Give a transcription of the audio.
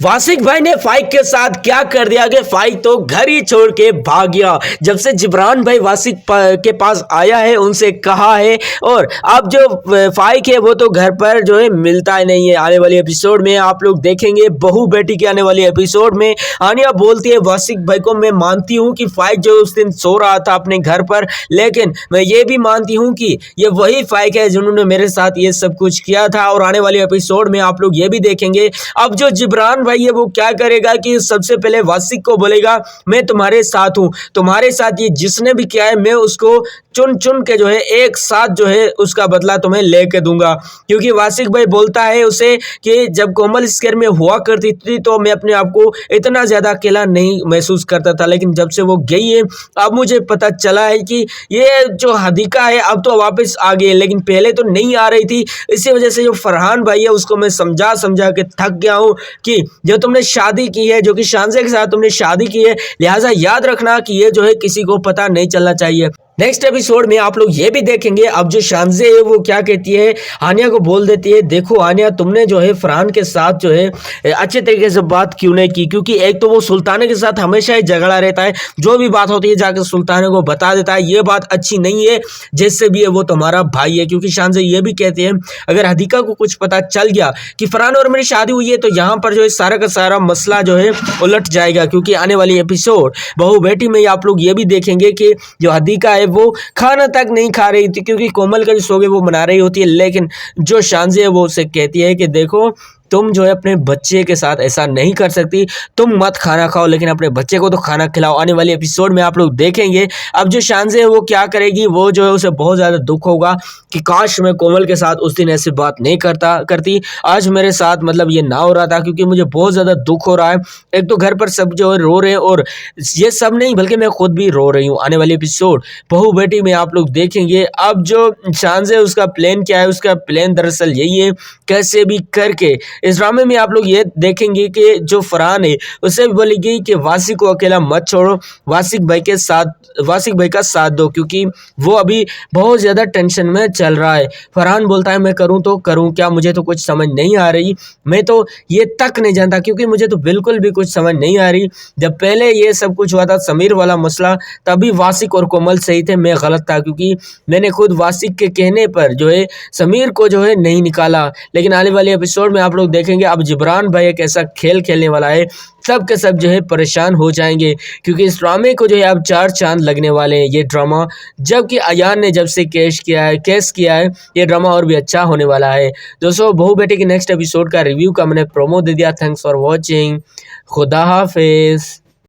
वासिक भाई ने फाइक के साथ क्या कर दिया कि फाइक तो घर ही छोड़ के भाग गया। जब से जिब्रान भाई वासिक के पास आया है, उनसे कहा है, और अब जो फाइक है वो तो घर पर जो है मिलता ही नहीं है। आने वाले एपिसोड में आप लोग देखेंगे बहू बेटी के आने वाले एपिसोड में आनिया बोलती है वासिक भाई को, मैं मानती हूँ कि फाइक जो उस दिन सो रहा था अपने घर पर, लेकिन मैं ये भी मानती हूँ कि ये वही फाइक है जिन्होंने मेरे साथ ये सब कुछ किया था। और आने वाले एपिसोड में आप लोग ये भी देखेंगे अब जो जिब्रान भाई है वो क्या करेगा कि सबसे पहले वासिक को बोलेगा मैं तुम्हारे साथ हूं, तुम्हारे साथ ये जिसने भी किया है मैं उसको चुन चुन के जो है एक साथ जो है उसका बदला तुम्हें लेके दूंगा। क्योंकि वासिक भाई बोलता है उसे कि जब कोमल इस घर में हुआ करती थी तो मैं अपने आप को इतना ज्यादा अकेला नहीं महसूस करता था, लेकिन जब से वो गई है अब मुझे पता चला है कि ये जो हदीका है अब तो वापस आ गई है, लेकिन पहले तो नहीं आ रही थी। इसी वजह से जो फरहान भाई है उसको मैं समझा समझा के थक गया हूँ कि जो तुमने शादी की है, जो कि शानजे के साथ तुमने शादी की है, लिहाजा याद रखना कि ये जो है किसी को पता नहीं चलना चाहिए। नेक्स्ट एपिसोड में आप लोग ये भी देखेंगे अब जो शानजे है वो क्या कहती है, आनिया को बोल देती है देखो आनिया तुमने जो है फरहान के साथ जो है अच्छे तरीके से बात क्यों नहीं की, क्योंकि एक तो वो सुल्ताने के साथ हमेशा ही झगड़ा रहता है, जो भी बात होती है जाकर सुल्ताने को बता देता है, ये बात अच्छी नहीं है, जैसे भी है वो तुम्हारा भाई है। क्योंकि शानजे ये भी कहते हैं अगर हदीका को कुछ पता चल गया कि फरहान और मेरी शादी हुई है तो यहाँ पर जो है सारा का सारा मसला जो है उलट जाएगा। क्योंकि आने वाली एपिसोड बहू बेटी में आप लोग ये भी देखेंगे कि जो हदीका है वो खाना तक नहीं खा रही थी, क्योंकि कोमल का जो सोगे वो मना रही होती है, लेकिन जो शानजे है वो उसे कहती है कि देखो तुम जो है अपने बच्चे के साथ ऐसा नहीं कर सकती, तुम मत खाना खाओ लेकिन अपने बच्चे को तो खाना खिलाओ। आने वाले एपिसोड में आप लोग देखेंगे अब जो शानजे है वो क्या करेगी, वो जो है उसे बहुत ज़्यादा दुख होगा कि काश मैं कोमल के साथ उस दिन ऐसी बात नहीं करती, आज मेरे साथ मतलब ये ना हो रहा था, क्योंकि मुझे बहुत ज़्यादा दुख हो रहा है। एक तो घर पर सब जो है रो रहे हैं और ये सब नहीं बल्कि मैं खुद भी रो रही हूँ। आने वाले एपिसोड बहू बेटी में आप लोग देखेंगे अब जो शानजे उसका प्लान क्या है, उसका प्लान दरअसल यही है कैसे भी करके इस ड्रामे में आप लोग ये देखेंगे कि जो फरहान है उसे भी बोलेगी कि वासिक को अकेला मत छोड़ो, वासिक भाई का साथ दो, क्योंकि वो अभी बहुत ज़्यादा टेंशन में चल रहा है। फरहान बोलता है मैं करूं तो करूं क्या, मुझे तो कुछ समझ नहीं आ रही, मैं तो ये तक नहीं जानता, क्योंकि मुझे तो बिल्कुल भी कुछ समझ नहीं आ रही। जब पहले ये सब कुछ हुआ था समीर वाला मसला, तभी वासिक और कोमल सही थे, मैं गलत था, क्योंकि मैंने खुद वासिक के कहने पर जो है समीर को जो है नहीं निकाला। लेकिन आने वाले एपिसोड में आप लोग देखेंगे अब जिब्रान भाई एक ऐसा खेल खेलने वाला है, सब के सब जो है परेशान हो जाएंगे, क्योंकि इस ड्रामे को जो है अब 4 चांद लगने वाले हैं। ये ड्रामा जबकि अयान ने जब से केस किया है ये ड्रामा और भी अच्छा होने वाला है। दोस्तों बहू बेटी के नेक्स्ट एपिसोड का रिव्यू का मैंने प्रोमो दे दिया। थैंक्स फॉर वॉचिंग, खुदा हाफिज।